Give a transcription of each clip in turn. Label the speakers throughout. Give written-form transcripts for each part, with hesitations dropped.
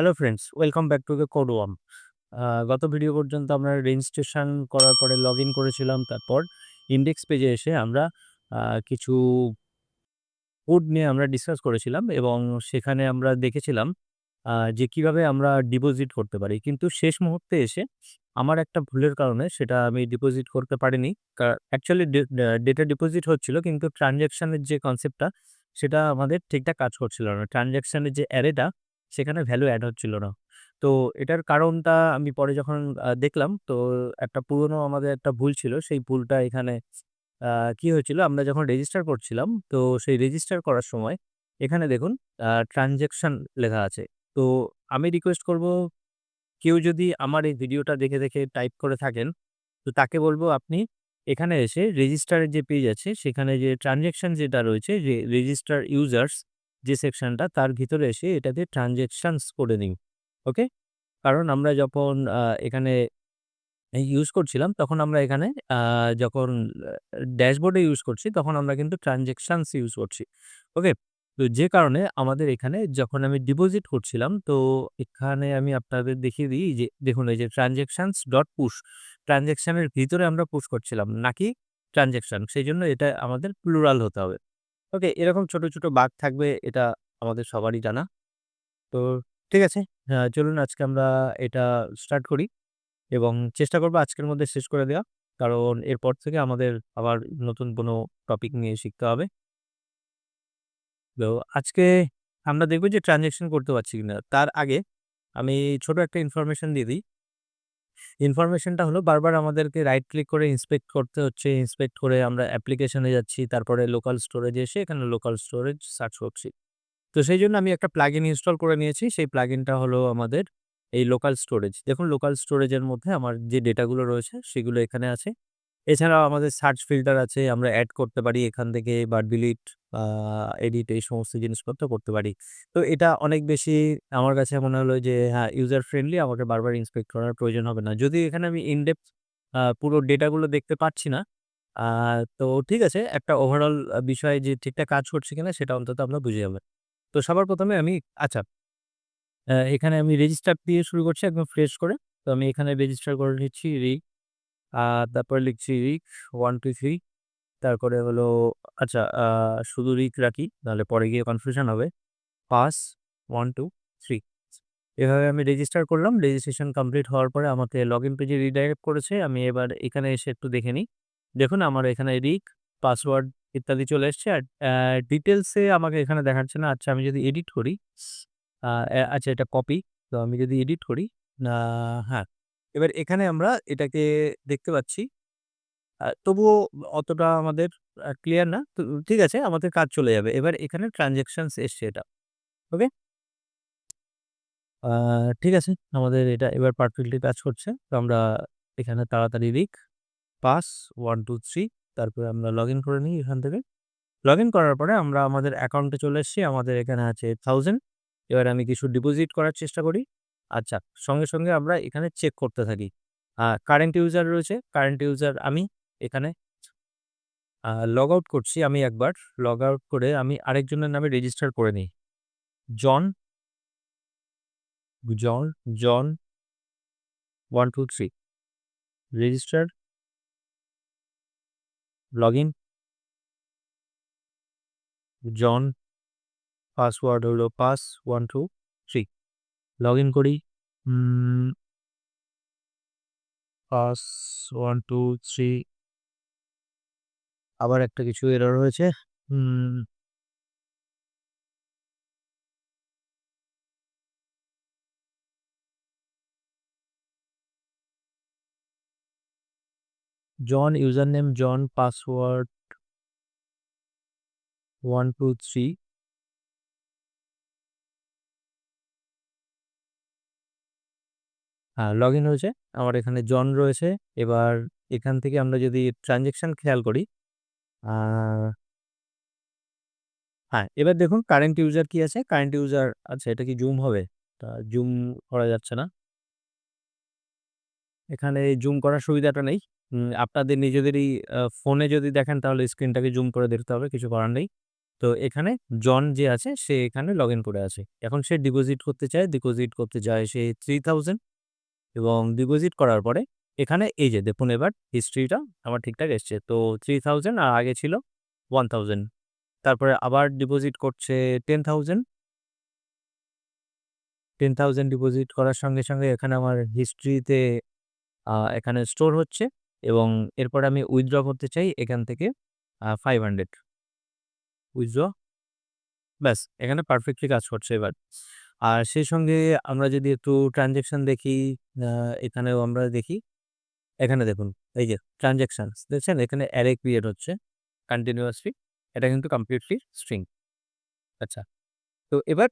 Speaker 1: Hello friends, welcome back to the code worm. গত video পর্যন্ত আমরা রেজিস্ট্রেশন করার পরে লগইন করেছিলাম। তারপর ইনডেক্স পেজে এসে আমরা কিছু কোড নিয়ে আমরা ডিসকাস করেছিলাম এবং সেখানে আমরা দেখেছিলাম যে কিভাবে আমরা ডিপোজিট করতে পারি। কিন্তু শেষ মুহূর্তে এসে আমার একটা ভুলের কারণে সেটা আমি ডিপোজিট করতে পারিনি। অ্যাকচুয়ালি ডেটা ডিপোজিট হচ্ছিল কিন্তু ট্রান্সেকশন এর যে কনসেপ্টটা সেটা আমাদের ঠিকঠাক কাজ করছিল না। ট্রান্সেকশন এর যে অ্যারেটা সেখানে ভ্যালু এড হচ্ছিল না। তো এটার কারণটা আমি পরে যখন দেখলাম তো একটা পুরনো আমাদের একটা ভুল ছিল। সেই ভুলটা এখানে আ কি হয়েছিল আমরা যখন রেজিস্টার করছিলাম তো সেই রেজিস্টার করার সময় এখানে দেখুন ট্রান্সেকশন লেখা আছে। তো আমি রিকোয়েস্ট করব কেউ যদি আমার এই ভিডিওটা দেখে টাইপ করে থাকেন, তো তাকে বলব আপনি এখানে এসে রেজিস্টারের যে পেজ আছে সেখানে যে ট্রান্সেকশন যেটা রয়েছে যে রেজিস্টার ইউজার্স যে সেকশনটা তার ভিতরে এসে এটাতে ট্রান্সেকশনস করে নিন। ওকে? কারণ আমরা যখন এখানে ইউজ করছিলাম তখন আমরা এখানে যখন ড্যাশবোর্ডে ইউজ করছি তখন আমরা কিন্তু ট্রান্সেকশনস ইউজ করছি। ওকে? তো যে কারণে আমাদের এখানে যখন আমি ডিপোজিট করছিলাম তো এখানে আমি আপনাদের দেখিয়ে দিই যে দেখুন এই যে ট্রান্সেকশনস ডট পুশ ট্রান্সেকশন এর ভিতরে আমরা পুশ করছিলাম নাকি ট্রান্সেকশন। সেইজন্য এটা আমাদের প্লুরাল হতে হবে। ওকে? এরকম ছোট বাগ থাকবে এটা আমাদের সবারই জানা। তো ঠিক আছে। চলুন আজকে আমরা এটা স্টার্ট করি। এবং চেষ্টা করব আজকের মধ্যে শেষ করে দেওয়া। কারণ এরপর থেকে আমাদের আবার নতুন কোনো টপিক নিয়ে শিখতে হবে। তো আজকে আমরা দেখব যে ট্রান্সেকশন করতে পারছি কিনা। তার আগে আমি ছোট একটা ইনফরমেশন দিয়ে দিই। ইনফরমেশনটা হলো বারবার আমাদেরকে রাইট ক্লিক করে ইন্সপেক্ট করতে হচ্ছে। ইন্সপেক্ট করে আমরা অ্যাপ্লিকেশনে যাচ্ছি। তারপরে লোকাল স্টোরেজে এসে এখানে লোকাল স্টোরেজ সার্চ করছি। তো সেইজন্য আমি একটা প্লাগইন ইনস্টল করে নিয়েছি। সেই প্লাগইনটা হলো আমাদের এই লোকাল স্টোরেজ। দেখুন লোকাল স্টোরেজের মধ্যে আমার যে ডেটাগুলো রয়েছে সেগুলো এখানে আছে। এছাড়াও আমাদের সার্চ ফিল্টার আছে। আমরা এড করতে পারি এখান থেকে বা ডিলিট আ এডিট এই সমস্ত জিনিসপত্র করতে পারি। তো এটা অনেক বেশি আমার কাছে মনে হলো যে হ্যাঁ, ইউজার ফ্রেন্ডলি আমাকে বারবার ইন্সপেক্ট করার প্রয়োজন হবে না। যদিও এখানে আমি ইন ডেপথ পুরো ডেটাগুলো দেখতে পাচ্ছি না। আ তো ঠিক আছে একটা ওভারঅল বিষয় যে ঠিকঠাক কাজ করছে কিনা সেটা অন্তত আমরা বুঝে যাব। তো সবার ১ম এ আমি আচ্ছা এখানে আমি রেজিস্টার দিয়ে শুরু করছি একদম ফ্রেশ করে। তো আমি এখানে রেজিস্টার করে নিচ্ছি আ তারপরে লিখছি রিক 1, 2, 3 তারপরে হলো আচ্ছা শুধু রিক রাখি নাহলে পরে গিয়ে কনফিউশন হবে। পাস 1, 2, 3 এভাবে আমি রেজিস্টার করলাম। রেজিস্ট্রেশন কমপ্লিট হওয়ার পরে আমাকে লগইন পেজে রিডাইরেক্ট করেছে। আমি এবার এখানে এসে একটু দেখে নিই। দেখুন আমার এখানে রিক, পাসওয়ার্ড ইত্যাদি চলে এসছে। আর ডিটেইলস এ আমাকে এখানে দেখাচ্ছে না। আচ্ছা আমি যদি এডিট করি আচ্ছা এটা কপি। তো আমি যদি এডিট করি আ হ্যাঁ, এবার এখানে আমরা এটাকে দেখতে পাচ্ছি। তবুও অতটা আমাদের ক্লিয়ার না। তো ঠিক আছে আমাদের কাজ চলে যাবে। এবার এখানে ট্রান্সেকশনস এসছে এটা। ওকে? আ ঠিক আছে। আমাদের এটা এবার পারফেক্টলি কাজ করছে। তো আমরা এখানে তাড়াতাড়ি পাস 1, 2, 3 তারপরে আমরা লগইন করে নিই এখান থেকে। লগইন করার পরে আমরা আমাদের অ্যাকাউন্টে চলে এসেছি। আমাদের এখানে আছে 1000 এবার আমি কিছু ডিপোজিট করার চেষ্টা করি। আচ্ছা, সঙ্গে আমরা এখানে চেক করতে থাকি। কারেন্ট ইউজার রয়েছে। কারেন্ট ইউজার আমি এখানে লগ আউট করছি আমি একবার। লগ আউট করে আমি আরেকজনের নামে রেজিস্টার করে নিই। জন, জন, জন 1, 2, 3 রেজিস্টার, লগইন, জন, পাসওয়ার্ড হলো পাস 1, 2, 3 লগইন করি। উম পাস 1, 2, 3 আবার একটা কিছু এরর হয়েছে। উম জন, ইউজার নেম জন, পাসওয়ার্ড 1, 2, 3 হ্যাঁ, লগইন হয়েছে। আমার এখানে জন রয়েছে। এবার এখান থেকে আমরা যদি ট্রান্সেকশন খেয়াল করি, আ হ্যাঁ, এবার দেখুন কারেন্ট ইউজার কি আছে? কারেন্ট ইউজার আচ্ছা এটা কি জুম হবে? জুম করা যাচ্ছে না। এখানে জুম করার সুবিধাটা নেই। আপনাদের নিজেদেরই ফোনে যদি দেখেন তাহলে স্ক্রিনটাকে জুম করে দেখতে হবে, কিছু করার নেই। তো এখানে জন যে আছে সে এখানে লগ ইন করে আছে। এখন সে ডিপোজিট করতে চায়, ডিপোজিট করতে যায় সে 3000 এবং ডিপোজিট করার পরে এখানে এই যে দেখুন এবার হিস্ট্রিটা আমার ঠিকঠাক এসছে। তো 3000 আর আগে ছিল 1000। তারপরে আবার ডিপোজিট করছে 10,000 ডিপোজিট করার সঙ্গে এখানে আমার হিস্ট্রিতে এখানে স্টোর হচ্ছে এবং এরপরে আমি উইথড্র করতে চাই এখান থেকে 500 উইথড্র, ব্যাস এখানে পারফেক্টলি কাজ করছে এবার। আর সেই সঙ্গে আমরা যদি একটু ট্রানজ্যাকশন দেখি, আ এখানেও আমরা দেখি, এখানে দেখুন এই যে ট্রানজ্যাকশনস দেখছেন এখানে অ্যারে ক্রিয়েট হচ্ছে কন্টিনিউয়াসলি। এটা কিন্তু কমপ্লিটলি স্ট্রিং। আচ্ছা, তো এবার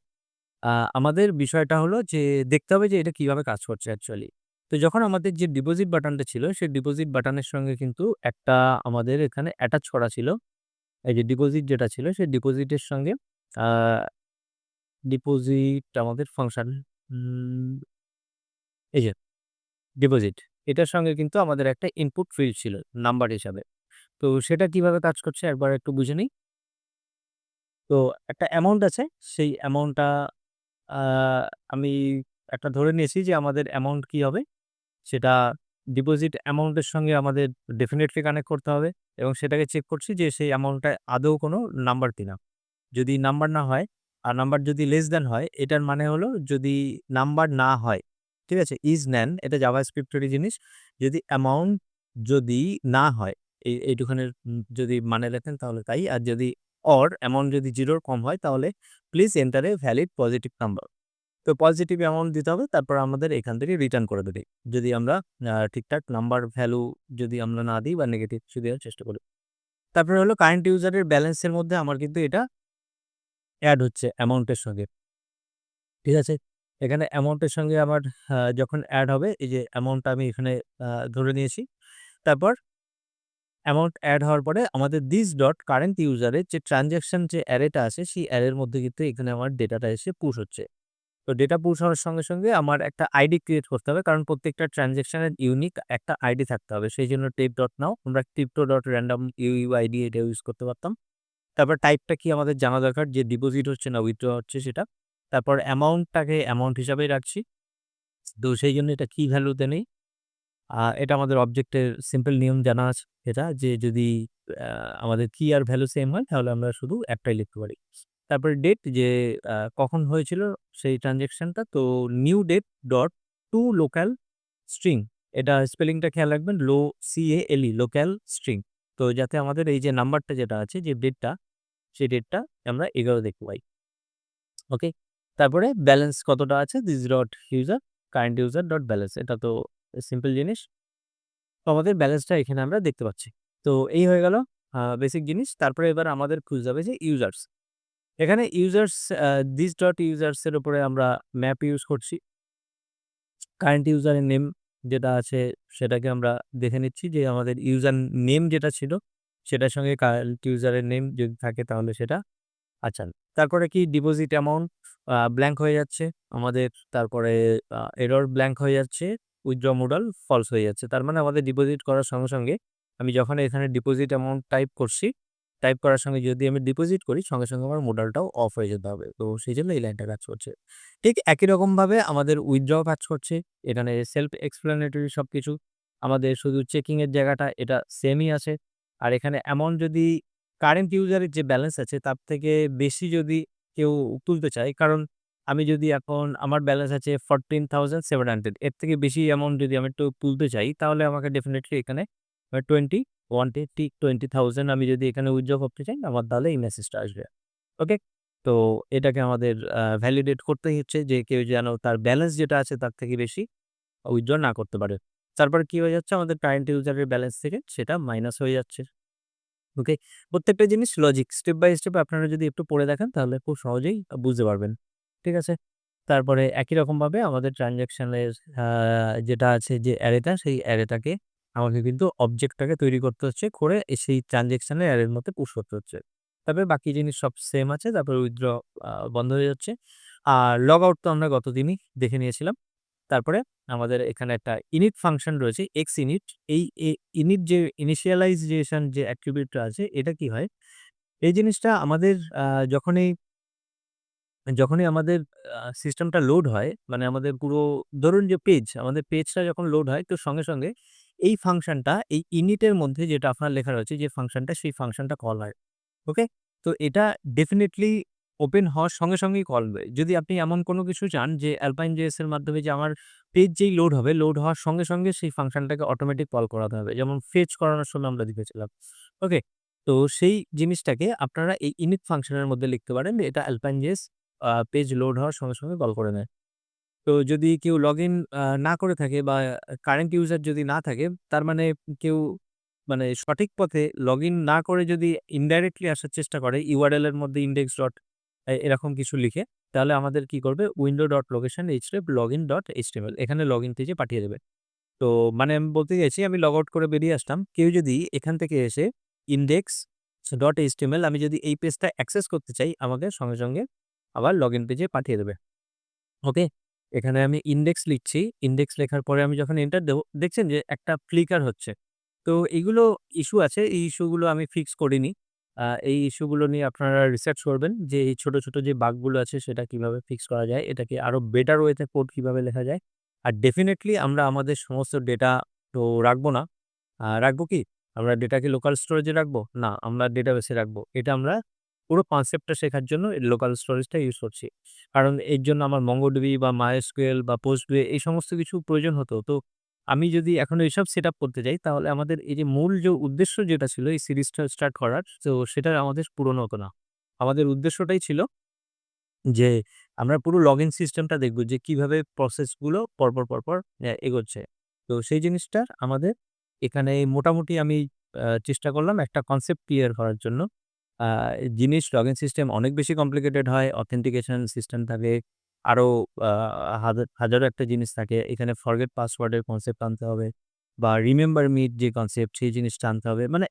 Speaker 1: আ আমাদের বিষয়টা হলো যে দেখতে হবে যে এটা কিভাবে কাজ করছে অ্যাকচুয়ালি। তো যখন আমাদের যে ডিপোজিট বাটনটা ছিল, সেই ডিপোজিট বাটনের সঙ্গে কিন্তু একটা আমাদের এখানে অ্যাটাচ করা ছিল। এই যে ডিপোজিট যেটা ছিল সেই ডিপোজিটের সঙ্গে আ ডিপোজিট আমাদের ফাংশন উম এই যে ডিপোজিট এটার সঙ্গে কিন্তু আমাদের একটা ইনপুট ফিল্ড ছিল নাম্বার হিসাবে। তো সেটা কিভাবে কাজ করছে একবার একটু বুঝে নিই। তো একটা অ্যামাউন্ট আছে, সেই অ্যামাউন্টটা আ আমি একটা ধরে নিয়েছি যে আমাদের অ্যামাউন্ট কি হবে? সেটা ডিপোজিট অ্যামাউন্টের সঙ্গে আমাদের ডেফিনিটলি কানেক্ট করতে হবে এবং সেটাকে চেক করছি যে সেই অ্যামাউন্টটা আদৌ কোনো নাম্বার কিনা। যদি নাম্বার না হয় আর নাম্বার যদি লেস দ্যান হয়, এটার মানে হলো যদি নাম্বার না হয়, ঠিক আছে? ইস নেন এটা জাভাস্ক্রিপ্টেরই জিনিস। যদি অ্যামাউন্ট যদি না হয়, এইটুখানের যদি মানে লেখেন তাহলে তাই। আর যদি অ্যামাউন্ট যদি 0 এর কম হয় তাহলে please enter a valid positive number. তো পজিটিভ অ্যামাউন্ট দিতে হবে তারপর আমাদের এখান থেকে রিটার্ন করে দেবে। যদি আমরা ঠিকঠাক নাম্বার ভ্যালু যদি আমরা না দিই বা নেগেটিভ কিছু দেওয়ার চেষ্টা করি। তারপরে হলো কারেন্ট ইউজারের ব্যালেন্সের মধ্যে আমার কিন্তু এটা এড হচ্ছে অ্যামাউন্টের সঙ্গে। ঠিক আছে? এখানে অ্যামাউন্টের সঙ্গে আমার যখন এড হবে এই যে অ্যামাউন্টটা আমি এখানে ধরে নিয়েছি। তারপর অ্যামাউন্ট এড হওয়ার পরে আমাদের দিস ডট কারেন্ট ইউজারের যে ট্রান্সেকশন যে অ্যারেটা আছে সেই অ্যারের মধ্যে কিন্তু এখানে আমার ডেটাটা এসে পুশ হচ্ছে। তো ডেটা পুশ হওয়ার সঙ্গে আমার একটা আইডি ক্রিয়েট করতে হবে। কারণ প্রত্যেকটা ট্রান্সেকশনের ইউনিক একটা আইডি থাকতে হবে। সেইজন্য টেপ.নাও আমরা crypto.random UUID এটা ইউজ করতে পারতাম। তারপর টাইপটা কি আমাদের জানা দরকার যে ডিপোজিট হচ্ছে না উইথড্র হচ্ছে সেটা। তারপর অ্যামাউন্টটাকে অ্যামাউন্ট হিসাবেই রাখছি। তো সেইজন্য এটা কি ভ্যালুতে নেই। এটা আমাদের অবজেক্টের সিম্পল নিয়ম জানা আছে এটা যে যদি আ আমাদের কি আর ভ্যালু সেম হয় তাহলে আমরা শুধু একটাই লিখতে পারি। তারপরে ডেট যে কখন হয়েছিল সেই ট্রান্সেকশনটা। তো new date dot to local string, এটা স্পেলিংটা খেয়াল রাখবেন CALE লোকাল স্ট্রিং। তো যাতে আমাদের এই যে নাম্বারটা যেটা আছে যে ডেটটা, সেই ডেটটা আমরা 11 দেখতে পাই। ওকে? তারপরে ব্যালেন্স কতটা আছে this dot user current user dot balance, এটা তো সিম্পল জিনিস। তো আমাদের ব্যালেন্সটা এখানে আমরা দেখতে পাচ্ছি। তো এই হয়ে গেল বেসিক জিনিস। তারপরে এবার আমাদের খুঁজতে হবে যে ইউজার্স। এখানে ইউজার্স দিস ডট ইউজার্স এর উপরে আমরা ম্যাপ ইউজ করছি। কারেন্ট ইউজারের নেম যেটা আছে সেটাকে আমরা দেখে নিচ্ছি যে আমাদের ইউজার নেম যেটা ছিল সেটার সঙ্গে কারেন্ট ইউজারের নেম যদি থাকে তাহলে সেটা আচ্ছা। তারপরে কি ডিপোজিট অ্যামাউন্ট ব্ল্যাংক হয়ে যাচ্ছে আমাদের। তারপরে এরর ব্ল্যাংক হয়ে যাচ্ছে। উইথড্র মোডাল ফলস হয়ে যাচ্ছে। তার মানে আমাদের ডিপোজিট করার সঙ্গে আমি যখন এখানে ডিপোজিট অ্যামাউন্ট টাইপ করছি, টাইপ করার সঙ্গে যদি আমি ডিপোজিট করি সঙ্গে আমার মোডালটাও অফ হয়ে যেতে হবে। তো সেইজন্য এই লাইনটা কাজ করছে। ঠিক একই রকমভাবে আমাদের উইথড্রও কাজ করছে। এখানে সেলফ এক্সপ্লানেটরি সবকিছু। আমাদের শুধু চেকিং এর জায়গাটা এটা সেমই আছে। আর এখানে অ্যামাউন্ট যদি কারেন্ট ইউজারের যে ব্যালেন্স আছে তার থেকে বেশি যদি কেউ তুলতে চায়, কারণ আমি যদি এখন আমার ব্যালেন্স আছে 14,700 এর থেকে বেশি অ্যামাউন্ট যদি আমি একটু তুলতে চাই তাহলে আমাকে ডেফিনিটলি এখানে 20,000 আমি যদি এখানে উইথড্র করতে চাই আমার তাহলে এই মেসেজটা আসবে। ওকে? তো এটাকে আমাদের ভ্যালিডেট করতেই হচ্ছে যে কেউ যেন তার ব্যালেন্স যেটা আছে তার থেকে বেশি উইথড্র না করতে পারে। তারপরে কি হয়ে যাচ্ছে আমাদের কারেন্ট ইউজারের ব্যালেন্স থেকে সেটা মাইনাস হয়ে যাচ্ছে। ওকে? প্রত্যেকটা জিনিস লজিক স্টেপ বাই স্টেপ আপনারা যদি একটু পড়ে দেখেন তাহলে খুব সহজেই বুঝতে পারবেন। ঠিক আছে? তারপরে একই রকমভাবে আমাদের ট্রান্সেকশনের আ যেটা আছে যে অ্যারেটা সেই অ্যারেটাকে আমাকে কিন্তু অবজেক্টটাকে তৈরি করতে হচ্ছে, করে সেই ট্রান্সেকশনের অ্যারের মধ্যে পুশ করতে হচ্ছে। তারপরে বাকি জিনিস সব সেম আছে। তারপরে উইথড্র বন্ধ হয়ে যাচ্ছে। আর লগ আউট তো আমরা গতদিনই দেখে নিয়েছিলাম। তারপরে আমাদের এখানে একটা init ফাংশন রয়েছে xinit। এই init যে initialization যে attribute টা আছে এটা কি হয়? এই জিনিসটা আমাদের যখনই যখনই আমাদের সিস্টেমটা লোড হয়, মানে আমাদের পুরো ধরুন যে আমাদের পেজটা যখন লোড হয় তো সঙ্গে এই ফাংশনটা এই init এর মধ্যে যেটা আপনার লেখা রয়েছে যে ফাংশনটা, সেই ফাংশনটা কল হয়। ওকে? তো এটা ডেফিনিটলি ওপেন হওয়ার সঙ্গেই কল হবে। যদি আপনি এমন কোনো কিছু চান যে Alpine.js এর মাধ্যমে যে আমার পেজ যেই লোড হবে, লোড হওয়ার সঙ্গে সেই ফাংশনটাকে অটোমেটিক কল করাতে হবে। যেমন ফেচ করানোর সময় আমরা দেখেছিলাম। ওকে? তো সেই জিনিসটাকে আপনারা এই init ফাংশনের মধ্যে লিখতে পারেন। এটা Alpine.js পেজ লোড হওয়ার সঙ্গে কল করে নেয়। তো যদি কেউ লগইন না করে থাকে বা কারেন্ট ইউজার যদি না থাকে, তার মানে কেউ মানে সঠিক পথে লগইন না করে যদি ইনডাইরেক্টলি আসার চেষ্টা করে ইউআরএল এর মধ্যে index ডট এরকম কিছু লিখে, তাহলে আমাদের কি করবে window.location href login.html এখানে লগইন পেজে পাঠিয়ে দেবে। তো মানে আমি বলতে চাইছি আমি লগ আউট করে বেরিয়ে আসলাম। কেউ যদি এখান থেকে এসে index.html আমি যদি এই পেজটা অ্যাক্সেস করতে চাই, আমাকে সঙ্গে আবার লগইন পেজে পাঠিয়ে দেবে। ওকে? এখানে আমি ইনডেক্স লিখছি। ইনডেক্স লেখার পরে আমি যখন এন্টার দেব, দেখছেন যে একটা ফ্লিকার হচ্ছে। তো এগুলো ইস্যু আছে। এই ইস্যুগুলো আমি ফিক্স করিনি। এই ইস্যুগুলো নিয়ে আপনারা রিসার্চ করবেন যে এই ছোট যে বাগগুলো আছে সেটা কিভাবে ফিক্স করা যায়। এটাকে আরো বেটার ওয়েতে কোড কিভাবে লেখা যায়। আর ডেফিনিটলি আমরা আমাদের সমস্ত ডেটা তো রাখবো না। রাখবো কি? আমরা ডেটাকে লোকাল স্টোরেজে রাখবো? না, আমরা ডেটাবেসে রাখবো। এটা আমরা পুরো কনসেপ্টটা শেখার জন্য লোকাল স্টোরেজটা ইউজ করছি। কারণ এর জন্য আমার MongoDB বা MySQL বা PostgreSQL এই সমস্ত কিছু প্রয়োজন হতো। তো আমি যদি এখন এইসব সেটআপ করতে যাই, তাহলে আমাদের এই যে মূল যে উদ্দেশ্য যেটা ছিল এই সিরিজটা স্টার্ট করার, তো সেটা আমাদের পূরণ হতো না। আমাদের উদ্দেশ্যটাই ছিল যে আমরা পুরো লগইন সিস্টেমটা দেখব যে কিভাবে প্রসেসগুলো পরপর এগোচ্ছে। তো সেই জিনিসটার আমাদের এখানে মোটামুটি আমি চেষ্টা করলাম একটা কনসেপ্ট ক্লিয়ার করার জন্য। আ জিনিস লগইন সিস্টেম অনেক বেশি কমপ্লিকেটেড হয়। অথেন্টিকেশন সিস্টেম থাকে। আরো আ হাজারো একটা জিনিস থাকে। এখানে ফরগেট পাসওয়ার্ড এর কনসেপ্ট আনতে হবে বা রিমেম্বার মি যে কনসেপ্ট সেই জিনিসটা আনতে হবে। মানে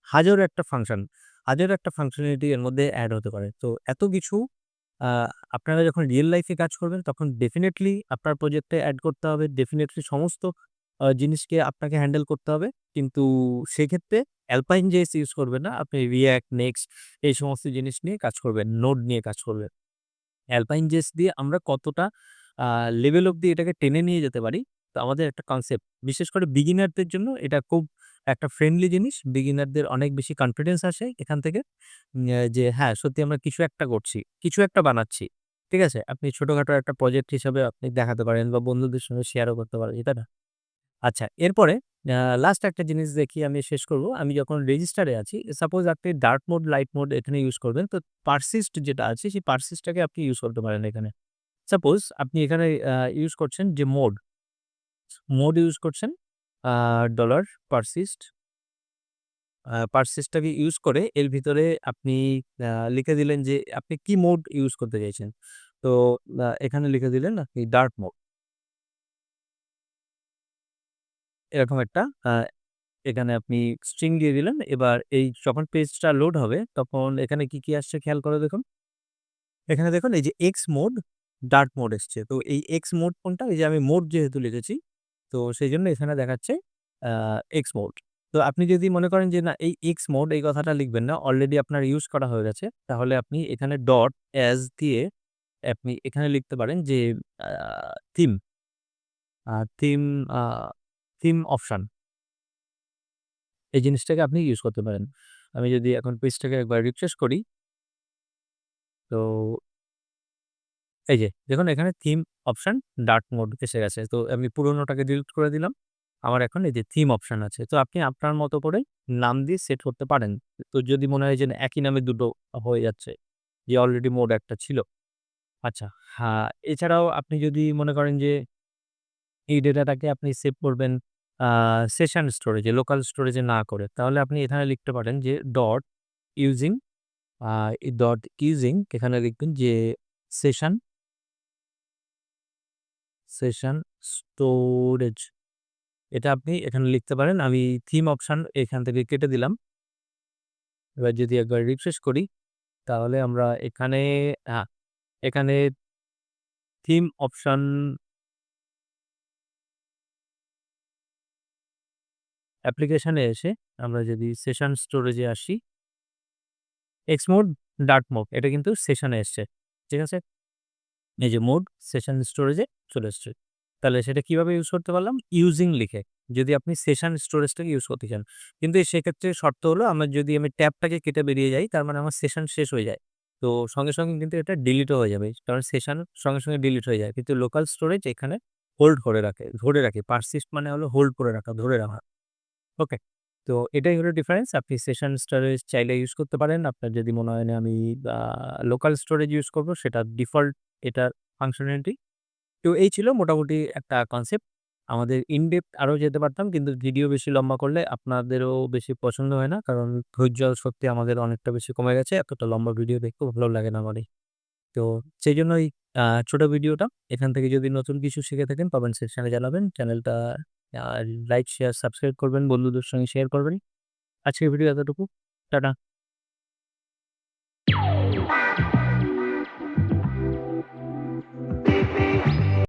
Speaker 1: হাজারো একটা ফাংশন, হাজারো একটা ফাংশনালিটি এর মধ্যে এড হতে পারে। তো এত কিছু আ আপনারা যখন রিয়াল লাইফ এ কাজ করবেন তখন ডেফিনিটলি আপনার প্রজেক্টে এড করতে হবে। ডেফিনিটলি সমস্ত জিনিসকে আপনাকে হ্যান্ডেল করতে হবে। কিন্তু সেক্ষেত্রে Alpine.js ইউজ করবেন না। আপনি React, Next এই সমস্ত জিনিস নিয়ে কাজ করবেন। Node নিয়ে কাজ করবেন। Alpine.js দিয়ে আমরা কতটা আ লেভেল অব্দি এটাকে টেনে নিয়ে যেতে পারি। তো আমাদের একটা কনসেপ্ট। বিশেষ করে বিগিনারদের জন্য এটা খুব একটা ফ্রেন্ডলি জিনিস। বিগিনারদের অনেক বেশি কনফিডেন্স আসে এখান থেকে। যে হ্যাঁ, সত্যি আমরা কিছু একটা করছি, কিছু একটা বানাচ্ছি। ঠিক আছে? আপনি ছোটখাটো একটা প্রজেক্ট হিসাবে আপনি দেখাতে পারেন বা বন্ধুদের সঙ্গে শেয়ারও করতে পারেন, তাই না? আচ্ছা, এরপরে আ লাস্ট একটা জিনিস দেখিয়ে আমি শেষ করব। আমি যখন রেজিস্টার এ আছি, সাপোজ আপনি ডার্ক মোড, লাইট মোড এখানে ইউজ করবেন। তো পারসিস্ট যেটা আছে সেই পারসিস্ট টাকে আপনি ইউজ করতে পারেন এখানে। সাপোজ আপনি এখানে ইউজ করছেন যে মোড ইউজ করছেন আ ডলার পারসিস্ট পারসিস্টটাকে ইউজ করে এর ভিতরে আপনি আ লিখে দিলেন যে আপনি কি মোড ইউজ করতে চাইছেন। তো এখানে লিখে দিলেন আপনি ডার্ক মোড। এরকম একটা এখানে আপনি স্ট্রিং দিয়ে দিলেন। এবার এই যখন পেজটা লোড হবে তখন এখানে কি আসছে খেয়াল করে দেখুন। এখানে দেখুন এই যে X মোড, ডার্ক মোড এসছে। তো এই X মোড কোনটা? এই যে আমি মোড যেহেতু লিখেছি, তো সেইজন্য এখানে দেখাচ্ছে আ X মোড। তো আপনি যদি মনে করেন যে না এই X মোড এই কথাটা লিখবেন না, অলরেডি আপনার ইউজ করা হয়ে গেছে। তাহলে আপনি এখানে ডট অ্যাজ দিয়ে আপনি এখানে লিখতে পারেন যে আ থিম, আ থিম আ থিম অপশন এই জিনিসটাকে আপনি ইউজ করতে পারেন। আমি যদি এখন পেজটাকে একবার রিফ্রেশ করি, তো এই যে দেখুন এখানে থিম অপশন ডার্ক মোড এসে গেছে। তো আমি পুরোনোটাকে ডিলিট করে দিলাম। আমার এখন এই যে থিম অপশন আছে। তো আপনি আপনার মতো করে নাম দিয়ে সেট করতে পারেন। তো যদি মনে হয় যে না একই নামে দুটো হয়ে যাচ্ছে, যে অলরেডি মোড একটা ছিল। আচ্ছা, হ্যাঁ, এছাড়াও আপনি যদি মনে করেন যে এই ডেটাটাকে আপনি সেভ করবেন আ সেশন স্টোরেজে, লোকাল স্টোরেজে না করে, তাহলে আপনি এখানে লিখতে পারেন যে ইউজিং আ ইউজিং এখানে লিখবেন যে সেশন সেশন স্টোরেজ এটা আপনি এখানে লিখতে পারেন। আমি থিম অপশন এখান থেকে কেটে দিলাম। এবার যদি একবার রিফ্রেশ করি তাহলে আমরা এখানে হ্যাঁ, এখানে থিম অপশন অ্যাপ্লিকেশনে এসে আমরা যদি সেশন স্টোরেজে আসি, এক্স মোড, ডার্ক মোড এটা কিন্তু সেশনে এসছে। ঠিক আছে? এই যে মোড সেশন স্টোরেজে চলে এসছে। তাহলে সেটা কিভাবে ইউজ করতে পারলাম? ইউজিং লিখে। যদি আপনি সেশন স্টোরেজটাকে ইউজ করতে চান। কিন্তু সেক্ষেত্রে শর্ত হলো যদি আমি ট্যাবটাকে কেটে বেরিয়ে যাই তার মানে আমার সেশন শেষ হয়ে যায়। তো সঙ্গে কিন্তু এটা ডিলিটও হয়ে যাবে। কারণ সেশন সঙ্গে ডিলিট হয়ে যায়। কিন্তু লোকাল স্টোরেজ এখানে হোল্ড করে রাখে, ধরে রাখে। পারসিস্ট মানে হলো হোল্ড করে রাখা, ধরে রাখা। ওকে। তো এটাই হলো ডিফারেন্স। আপনি সেশন স্টোরেজ চাইলে ইউজ করতে পারেন। আপনার যদি মনে হয় না আমি আ লোকাল স্টোরেজ ইউজ করব সেটা ডিফল্ট এটার ফাংশনালিটি। তো এই ছিল মোটামুটি একটা কনসেপ্ট। আমাদের ইন ডেপথ আরো যেতে পারতাম কিন্তু ভিডিও বেশি লম্বা করলে আপনাদেরও বেশি পছন্দ হয় না। কারণ ধৈর্য শক্তি আমাদের অনেকটা বেশি কমে গেছে। এতটা লম্বা ভিডিও দেখতেও ভালো লাগে না আমারই। তো সেইজন্যই ছোট ভিডিওটা। এখান থেকে যদি নতুন কিছু শিখে থাকেন কমেন্ট সেকশনে জানাবেন। চ্যানেলটা আ লাইক, শেয়ার, সাবস্ক্রাইব করবেন, বন্ধুদের সঙ্গে শেয়ার করবেন। আজকের ভিডিও এতটুকু। টাটা।